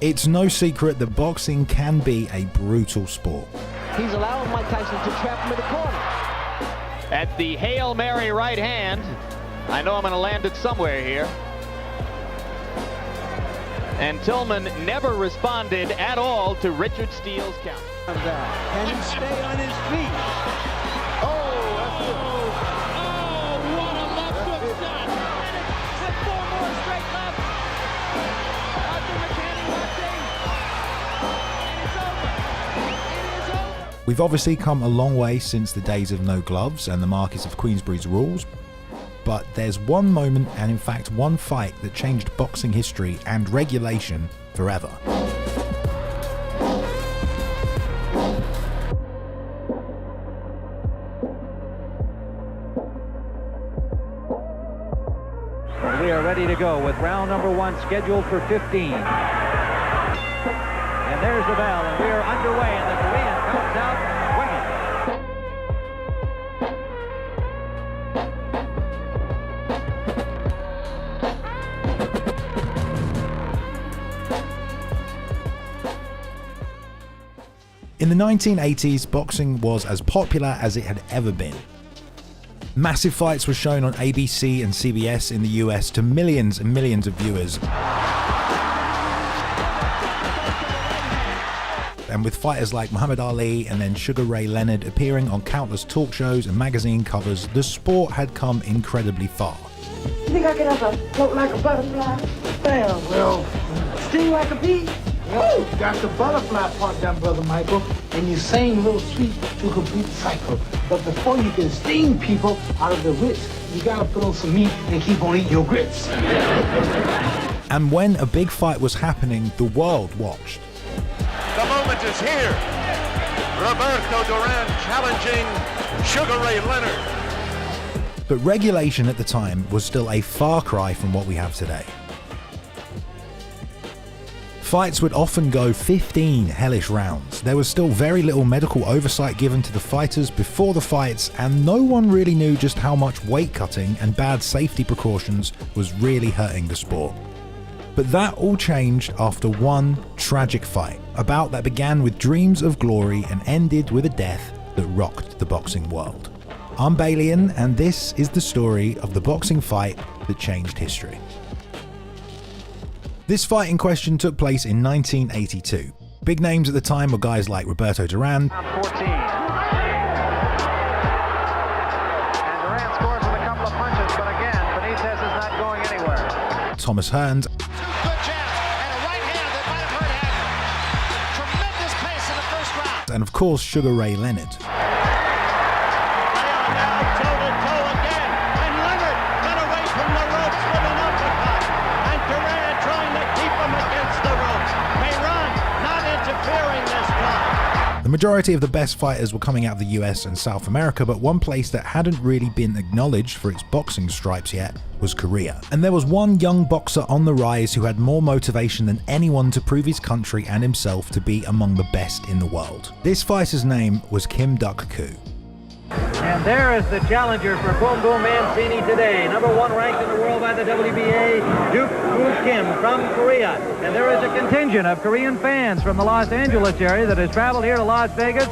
It's no secret that boxing can be a brutal sport. He's allowing Mike Tyson to trap him in the corner. At the Hail Mary right hand. I know I'm going to land it somewhere here. And Tillman never responded at all to Richard Steele's count. Can he stay on his feet? Oh, that's good. Oh, what a left hook shot. And it's with 4 more straight left. Arthur McCanny left in. And it's over. It is over. We've obviously come a long way since the days of no gloves and the Marquis of Queensberry's rules, but there's one moment, and in fact one fight, that changed boxing history and regulation forever. We are ready to go with round number 1 scheduled for 15. And there's the bell, and we are underway, and the Korean comes out swinging. In the 1980s, boxing was as popular as it had ever been. Massive fights were shown on ABC and CBS in the US to millions and millions of viewers. And with fighters like Muhammad Ali and then Sugar Ray Leonard appearing on countless talk shows and magazine covers, the sport had come incredibly far. You think I could ever float like a butterfly? Damn, well, Sting like a bee? you got the butterfly part done, Brother Michael, and you sang real sweet to complete the cycle. But before you can sting people out of the wits, you gotta put on some meat and keep on eating your grits. And when a big fight was happening, the world watched. The moment is here. Roberto Duran challenging Sugar Ray Leonard. But regulation at the time was still a far cry from what we have today. Fights would often go 15 hellish rounds. There was still very little medical oversight given to the fighters before the fights, and no one really knew just how much weight cutting and bad safety precautions was really hurting the sport. But that all changed after one tragic fight, a bout that began with dreams of glory and ended with a death that rocked the boxing world. I'm Balian, and this is the story of the boxing fight that changed history. This fight in question took place in 1982. Big names at the time were guys like Roberto Duran, 14. And Duran scores with a couple of punches, but again, Benitez is not going anywhere. Thomas Hearns, Good jab and a right hand that might have hurt Hackman. Tremendous pace in the first round. and of course Sugar Ray Leonard. They are now toe-to-toe again, and Leonard got away from the ropes with an uppercut, and Duran trying to keep him against the ropes. Mayron not interfering this time. The majority of the best fighters were coming out of the US and South America, but one place that hadn't really been acknowledged for its boxing stripes yet was Korea. And there was one young boxer on the rise who had more motivation than anyone to prove his country and himself to be among the best in the world. This fighter's name was Kim Duk-koo. And there is the challenger for Boom Boom Mancini today. Number 1 ranked in the world by the WBA, Duk-koo Kim from Korea. And there is a contingent of Korean fans from the Los Angeles area that has traveled here to Las Vegas.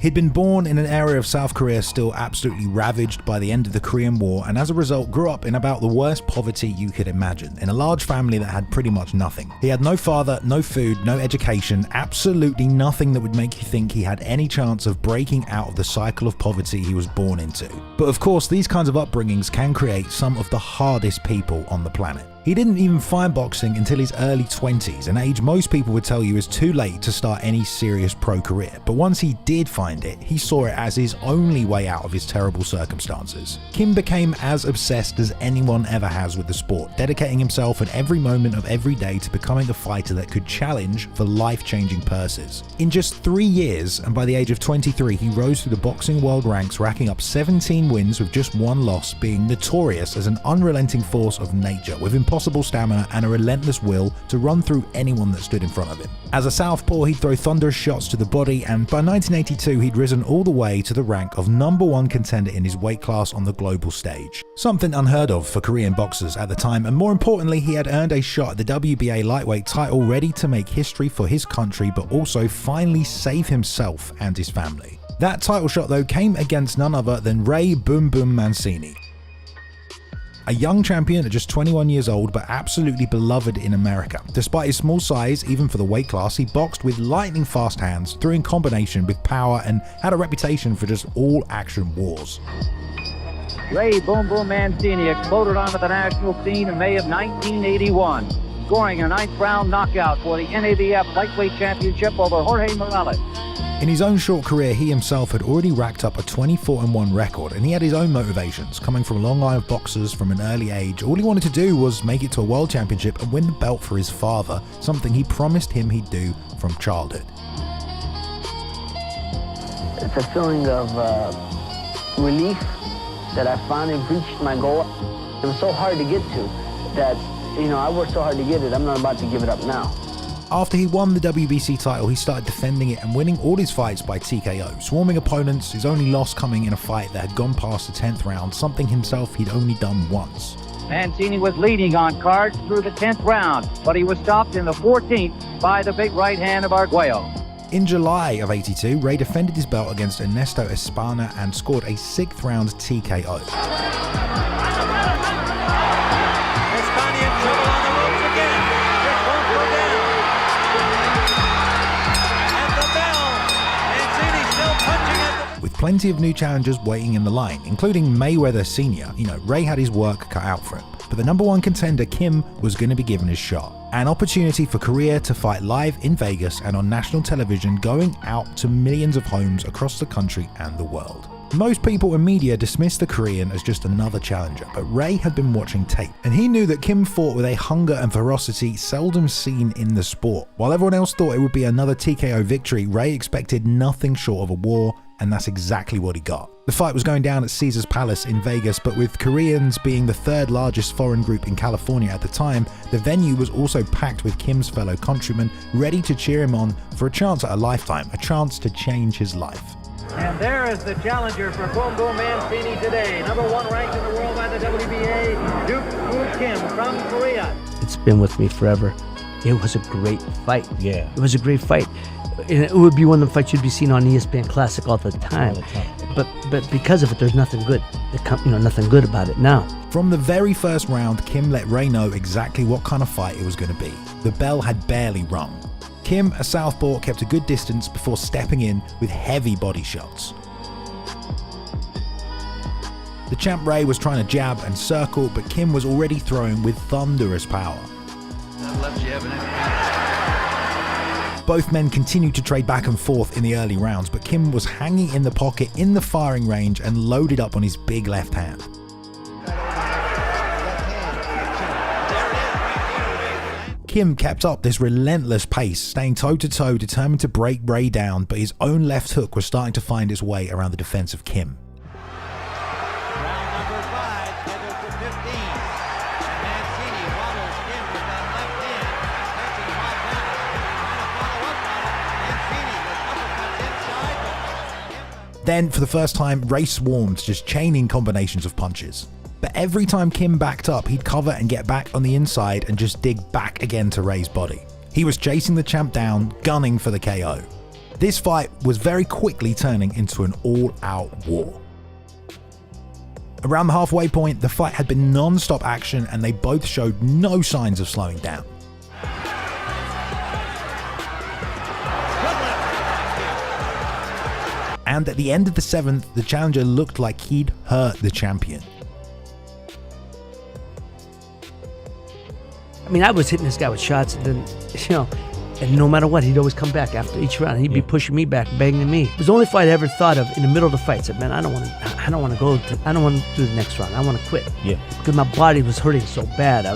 He'd been born in an area of South Korea still absolutely ravaged by the end of the Korean War, and as a result grew up in about the worst poverty you could imagine, in a large family that had pretty much nothing. He had no father, no food, no education, absolutely nothing that would make you think he had any chance of breaking out of the cycle of poverty he was born into. But of course, these kinds of upbringings can create some of the hardest people on the planet. He didn't even find boxing until his early 20s, an age most people would tell you is too late to start any serious pro career. But once he did find it, he saw it as his only way out of his terrible circumstances. Kim became as obsessed as anyone ever has with the sport, dedicating himself at every moment of every day to becoming a fighter that could challenge for life-changing purses. In just 3 years, and by the age of 23, he rose through the boxing world ranks, racking up 17 wins with just 1 loss, being notorious as an unrelenting force of nature with impossible impossible stamina and a relentless will to run through anyone that stood in front of him. As a southpaw, he'd throw thunderous shots to the body, and by 1982 he'd risen all the way to the rank of #1 contender in his weight class on the global stage. Something unheard of for Korean boxers at the time, and more importantly, he had earned a shot at the WBA lightweight title, ready to make history for his country but also finally save himself and his family. That title shot though came against none other than Ray Boom Boom Mancini. A young champion at just 21 years old, but absolutely beloved in America. Despite his small size, even for the weight class, he boxed with lightning fast hands, threw in combination with power, and had a reputation for just all action wars. Ray Boom Boom Mancini exploded onto the national scene in May of 1981, scoring a 9th round knockout for the NABF Lightweight Championship over Jorge Morales. In his own short career, he himself had already racked up a 24-1 record, and he had his own motivations. Coming from a long line of boxers from an early age, all he wanted to do was make it to a world championship and win the belt for his father, something he promised him he'd do from childhood. It's a feeling of relief that I finally reached my goal. It was so hard to get to that, I worked so hard to get it, I'm not about to give it up now. After he won the WBC title, he started defending it and winning all his fights by TKO, swarming opponents, his only loss coming in a fight that had gone past the 10th round, something himself he'd only done once. Mancini was leading on cards through the 10th round, but he was stopped in the 14th by the big right hand of Arguello. In July of '82, Ray defended his belt against Ernesto Espana and scored a 6th round TKO. With plenty of new challengers waiting in the line, including Mayweather Sr., Ray had his work cut out for him. But the #1 contender, Kim, was going to be given his shot. An opportunity for Korea to fight live in Vegas and on national television, going out to millions of homes across the country and the world. Most people and media dismissed the Korean as just another challenger, but Ray had been watching tape, and he knew that Kim fought with a hunger and ferocity seldom seen in the sport. While everyone else thought it would be another TKO victory, Ray expected nothing short of a war, and that's exactly what he got. The fight was going down at Caesars Palace in Vegas, but with Koreans being the 3rd largest foreign group in California at the time, the venue was also packed with Kim's fellow countrymen, ready to cheer him on for a chance at a lifetime, a chance to change his life. And there is the challenger for Boom Boom Mancini today, #1 ranked in the world by the WBA, Duk-koo Kim from Korea. It's been with me forever. It was a great fight. Yeah. It was a great fight. It would be one of the fights you'd be seeing on ESPN Classic all the time. But because of it, there's nothing good. Nothing good about it now. From the very first round, Kim let Ray know exactly what kind of fight it was going to be. The bell had barely rung. Kim, a southpaw, kept a good distance before stepping in with heavy body shots. The champ Ray was trying to jab and circle, but Kim was already throwing with thunderous power. Both men continued to trade back and forth in the early rounds, but Kim was hanging in the pocket in the firing range and loaded up on his big left hand. Kim kept up this relentless pace, staying toe-to-toe, determined to break Ray down, but his own left hook was starting to find its way around the defense of Kim. Round number 5, scheduled for 15. And Mancini wobbles in with that left hand, touching Montana, trying to follow up on it. Mancini with uppercuts inside. Then, for the first time, Ray swarmed, just chaining combinations of punches. But every time Kim backed up, he'd cover and get back on the inside and just dig back again to Ray's body. He was chasing the champ down, gunning for the KO. This fight was very quickly turning into an all-out war. Around the halfway point, the fight had been non-stop action and they both showed no signs of slowing down. And at the end of the 7th, the challenger looked like he'd hurt the champion. I mean, I was hitting this guy with shots, and then, and no matter what, he'd always come back after each round. He'd be pushing me back, banging me. It was the only fight I ever thought of in the middle of the fight. I said, man, I don't want to do the next round. I want to quit. Yeah. Because my body was hurting so bad.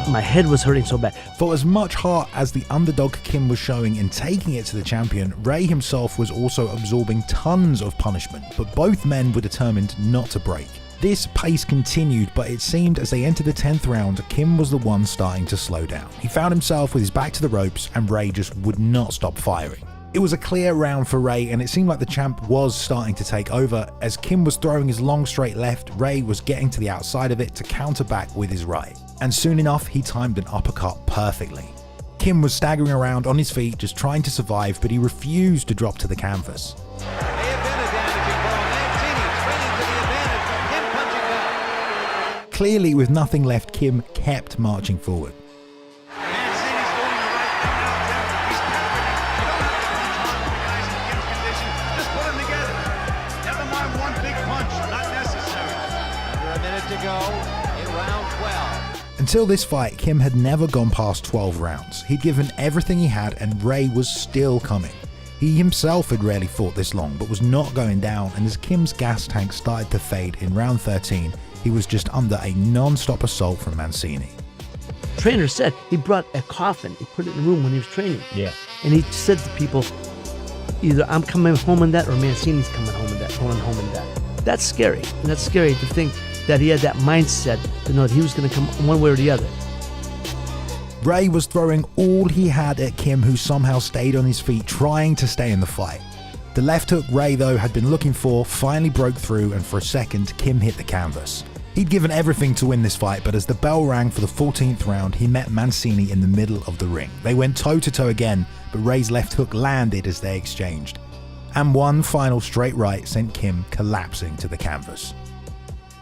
My head was hurting so bad. For as much heart as the underdog Kim was showing in taking it to the champion, Ray himself was also absorbing tons of punishment, but both men were determined not to break. This pace continued, but it seemed as they entered the 10th round, Kim was the one starting to slow down. He found himself with his back to the ropes and Ray just would not stop firing. It was a clear round for Ray, and it seemed like the champ was starting to take over. As Kim was throwing his long straight left, Ray was getting to the outside of it to counter back with his right. And soon enough, he timed an uppercut perfectly. Kim was staggering around on his feet, just trying to survive, but he refused to drop to the canvas. Clearly, with nothing left, Kim kept marching forward. Until this fight, Kim had never gone past 12 rounds. He'd given everything he had and Ray was still coming. He himself had rarely fought this long, but was not going down, and as Kim's gas tank started to fade in round 13, he was just under a non-stop assault from Mancini. Trainer said he brought a coffin, he put it in the room when he was training. Yeah. And he said to people, either I'm coming home in that or Mancini's coming home in that, going home in that. That's scary, and that's scary to think that he had that mindset to know that he was going to come one way or the other. Ray was throwing all he had at Kim, who somehow stayed on his feet, trying to stay in the fight. The left hook Ray, though, had been looking for finally broke through, and for a second, Kim hit the canvas. He'd given everything to win this fight, but as the bell rang for the 14th round, he met Mancini in the middle of the ring. They went toe-to-toe again, but Ray's left hook landed as they exchanged. And one final straight right sent Kim collapsing to the canvas.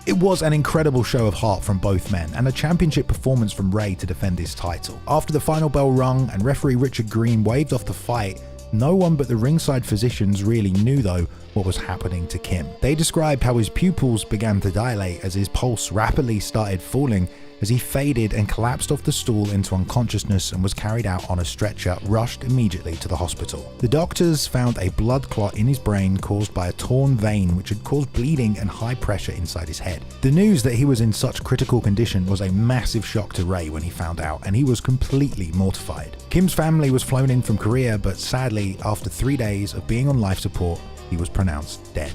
It was an incredible show of heart from both men, and a championship performance from Ray to defend his title. After the final bell rung and referee Richard Green waved off the fight, no one but the ringside physicians really knew, though, what was happening to Kim. They described how his pupils began to dilate as his pulse rapidly started falling as he faded and collapsed off the stool into unconsciousness and was carried out on a stretcher, rushed immediately to the hospital. The doctors found a blood clot in his brain caused by a torn vein which had caused bleeding and high pressure inside his head. The news that he was in such critical condition was a massive shock to Ray when he found out, and he was completely mortified. Kim's family was flown in from Korea, but sadly, after 3 days of being on life support, he was pronounced dead.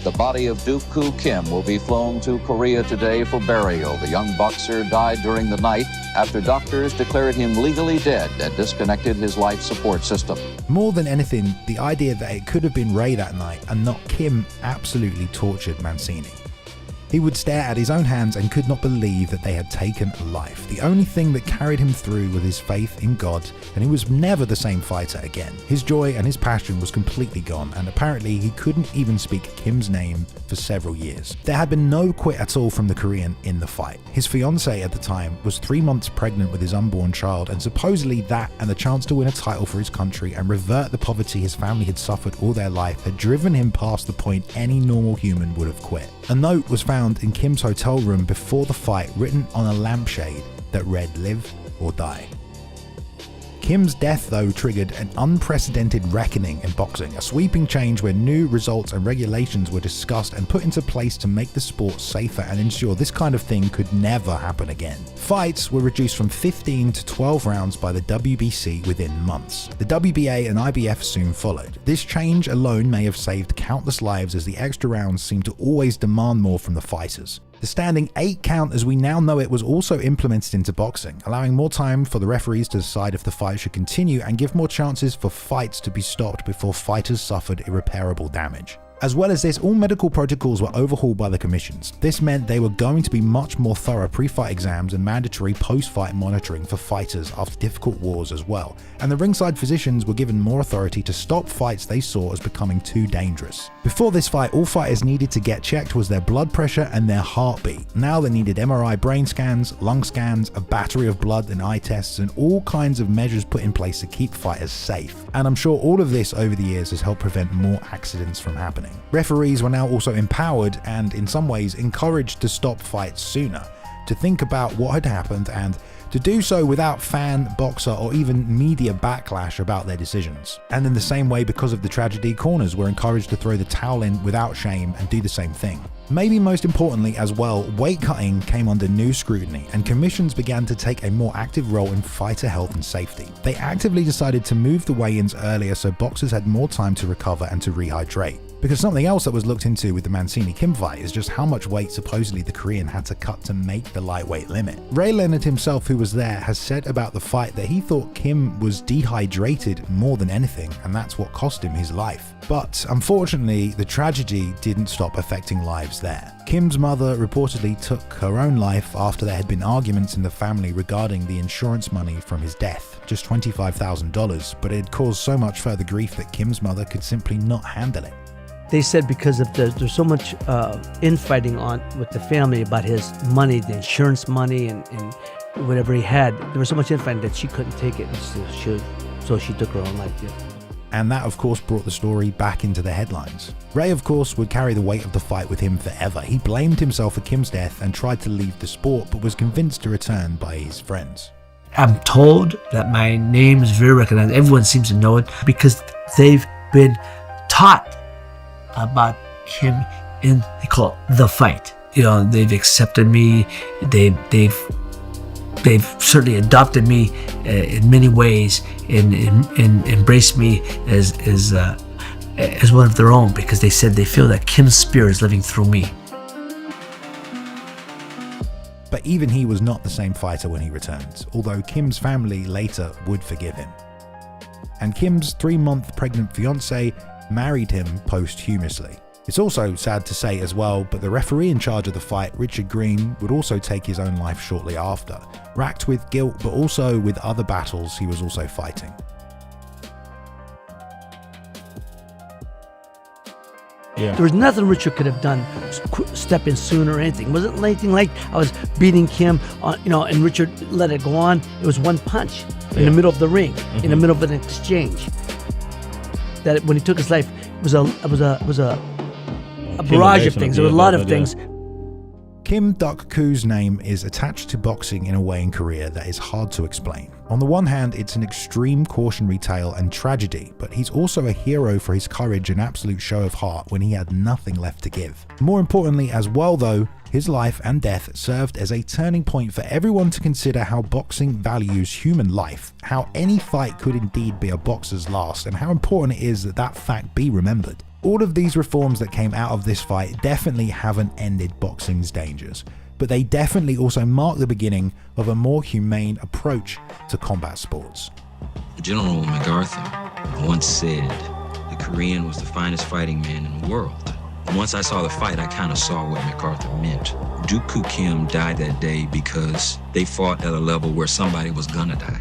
The body of Duk-koo Kim will be flown to Korea today for burial. The young boxer died during the night after doctors declared him legally dead and disconnected his life support system. More than anything, the idea that it could have been Ray that night and not Kim absolutely tortured Mancini. He would stare at his own hands and could not believe that they had taken a life. The only thing that carried him through was his faith in God, and he was never the same fighter again. His joy and his passion was completely gone, and apparently he couldn't even speak Kim's name for several years. There had been no quit at all from the Korean in the fight. His fiancée at the time was 3 months pregnant with his unborn child, and supposedly that and the chance to win a title for his country and revert the poverty his family had suffered all their life had driven him past the point any normal human would have quit. A note was found in Kim's hotel room before the fight, written on a lampshade that read "Live or Die." Kim's death, though, triggered an unprecedented reckoning in boxing, a sweeping change where new results and regulations were discussed and put into place to make the sport safer and ensure this kind of thing could never happen again. Fights were reduced from 15 to 12 rounds by the WBC within months. The WBA and IBF soon followed. This change alone may have saved countless lives, as the extra rounds seemed to always demand more from the fighters. The standing 8 count as we now know it was also implemented into boxing, allowing more time for the referees to decide if the fight should continue and give more chances for fights to be stopped before fighters suffered irreparable damage. As well as this, all medical protocols were overhauled by the commissions. This meant they were going to be much more thorough pre-fight exams and mandatory post-fight monitoring for fighters after difficult wars as well, and the ringside physicians were given more authority to stop fights they saw as becoming too dangerous. Before this fight, all fighters needed to get checked was their blood pressure and their heartbeat. Now they needed MRI brain scans, lung scans, a battery of blood and eye tests, and all kinds of measures put in place to keep fighters safe. And I'm sure all of this over the years has helped prevent more accidents from happening. Referees were now also empowered and, in some ways, encouraged to stop fights sooner, to think about what had happened and to do so without fan, boxer, or even media backlash about their decisions. And in the same way, because of the tragedy, corners were encouraged to throw the towel in without shame and do the same thing. Maybe most importantly as well, weight cutting came under new scrutiny and commissions began to take a more active role in fighter health and safety. They actively decided to move the weigh-ins earlier so boxers had more time to recover and to rehydrate. Because something else that was looked into with the Mancini-Kim fight is just how much weight supposedly the Korean had to cut to make the lightweight limit. Ray Leonard himself, who was there, has said about the fight that he thought Kim was dehydrated more than anything, and that's what cost him his life. But unfortunately, the tragedy didn't stop affecting lives there. Kim's mother reportedly took her own life after there had been arguments in the family regarding the insurance money from his death, just $25,000, but it had caused so much further grief that Kim's mother could simply not handle it. They said because of there's so much infighting on with the family about his money, the insurance money, and whatever he had. There was so much infighting that she couldn't take it, and so she took her own life. Yeah. And that of course brought the story back into the headlines. Ray of course would carry the weight of the fight with him forever. He blamed himself for Kim's death and tried to leave the sport, but was convinced to return by his friends. I'm told that my name is very recognized. Everyone seems to know it because they've been taught about him in, they call it the fight. You know, they've accepted me. They've certainly adopted me in many ways and embraced me as one of their own, because they said they feel that Kim's spirit is living through me. But even he was not the same fighter when he returned, although Kim's family later would forgive him. And Kim's 3-month pregnant fiancée married him posthumously. It's also sad to say as well, but the referee in charge of the fight, Richard Green, would also take his own life shortly after, racked with guilt but also with other battles he was also fighting. Yeah. There was nothing Richard could have done, step in sooner or anything. It wasn't anything like I was beating Kim, and Richard let it go on. It was one punch in the middle of the ring, in the middle of an exchange. That when he took his life, it was a barrage of things. There were a lot of things. Kim Duk-koo's name is attached to boxing in a way in Korea that is hard to explain. On the one hand, it's an extreme cautionary tale and tragedy, but he's also a hero for his courage and absolute show of heart when he had nothing left to give. More importantly as well though, his life and death served as a turning point for everyone to consider how boxing values human life, how any fight could indeed be a boxer's last, and how important it is that that fact be remembered. All of these reforms that came out of this fight definitely haven't ended boxing's dangers, but they definitely also mark the beginning of a more humane approach to combat sports. General MacArthur once said the Korean was the finest fighting man in the world. Once I saw the fight, I kind of saw what MacArthur meant. Duk-koo Kim died that day because they fought at a level where somebody was gonna die.